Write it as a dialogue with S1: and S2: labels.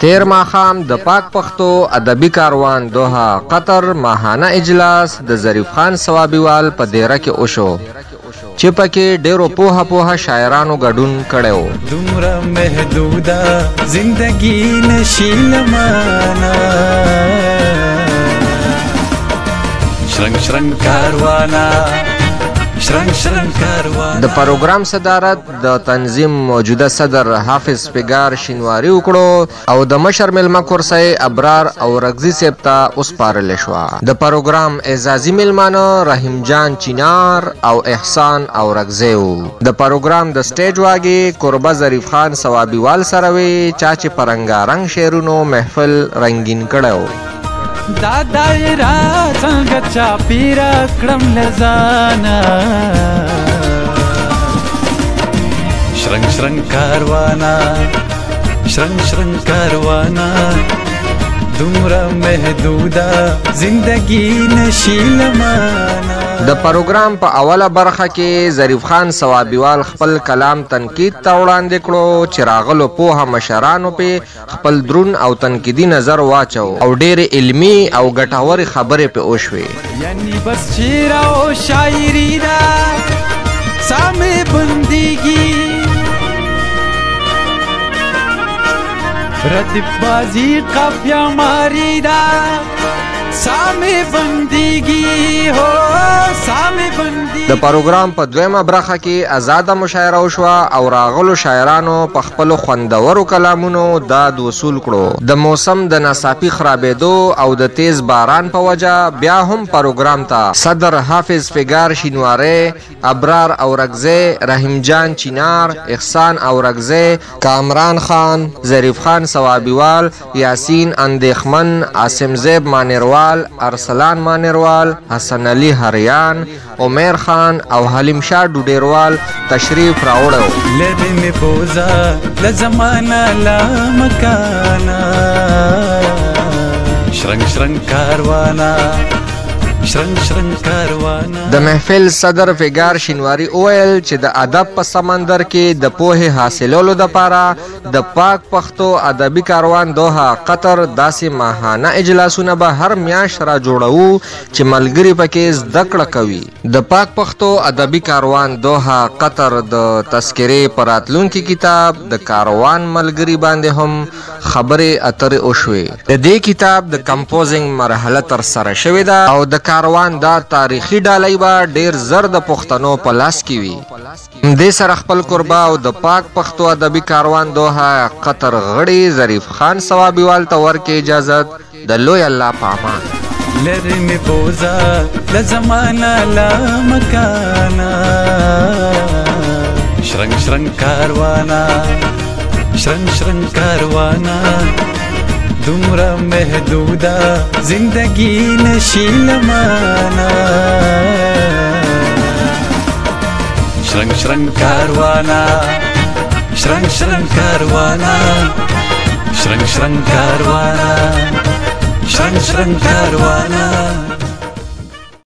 S1: تیر ماښام د پاک پښتو ادبي کاروان دوحه قطر ماهانه اجلاس د ظریف خان صوابیوال په دیره کې وشو چې پکې ډېرو پوهه شاعرانو ګډون کړی و.
S2: دومره محدوده زندگی نشي لمانه شرنګ شرنګ کاروانه
S1: د پروګرام صدارت د تنظیم موجوده صدر حافظ پیګار شینواری وکړو او د مشر ملما کرسی ابرار او رغزی صاحب ته وسپارل شوه. د پروګرام اعزازي ملمانه رحیم جان چینار او احسان او رغزی وو. د پروګرام د سټیج واګي قربه ظریف خان صوابیوال سره وی چا چې پرنګارنګ شعرونو محفل رنگین کړو.
S2: دا دایره څنګه چاپیره کړم لزانا شرنګ شرنګ کاروانا شرنګ شرنګ کاروانا دومره محدوده زندگی نشي لمانه.
S1: د پروګرام په اوله برخه کې ظریف خان صوابیوال خپل کلام تنقید ته وړاندې کړو چې راغلو پوهه مشرانو په خپل درون او تنقیدي نظر واچو او ډېرې علمي او ګټورې خبرې په وشوې.
S2: یعنی بس شعر او شاعري دا سامې بندګي ردیف بازی قافیه ماری دا سامې بندګي هو سامې بندګي.
S1: د پروګرام په دویمه برخه کې آزاده مشاعره وشوه او راغلو شاعرانو په خپلو خوندورو کلامونو داد وصول کړو. د موسم د ناڅاپي خرابېدو او د تیز باران په وجه بیا هم پروګرام ته صدر حافظ پیګار شینواری ابرار او رغزی رحیم جان چینار احسان او رغزی کامران خان ظریف خان صوابیوال یاسین اندیخمن عاصم زیب مانیروال ارسلان مانیروال حسن علی هریان عمر خان او حلیم شاه ډوډیروال تشریف راوړو.
S2: لري می بوزا لزمانه لا مکانا شرنګ شرنګ کاروانا شرنګ شرنګ کاروانا.
S1: د محفل صدر پیګار شینواری اویل چې د ادب په سمندر کې د پوهې حاصلولو دپاره د پاک پښتو ادبي کاروان دوحه قطر داسې ماهانه اجلاسونه به هر میاشت را جوړوو چې ملګري پکې زده کړه کوي. د پاک پښتو ادبي کاروان دوحه قطر د تذکرې په راتلونکي کتاب د کاروان ملګري باندې هم خبرې اترې وشوې. د دې کتاب د کمپوزینګ مرحله ترسره شوې ده او د کاروان دا تاریخي ډالۍ به ډېر زر د پښتنو په لاس کې وي. دې سره خپل قربا او د پاک پښتو ادبي کاروان دوحه قطر غړي ظریف خان صوابیوال ته ورکړي اجازت د لوی الله په امان.
S2: لري می بوزا لزمانه لا مکانا شرنګ شرنګ کاروانا شرنګ شرنګ کاروانا دومره محدوده زندگی نشي لمانه شرنګ شرنګ کاروانا شرنګ شرنګ کاروانا شرنګ شرنګ کاروانا شرنګ شرنګ کاروانا.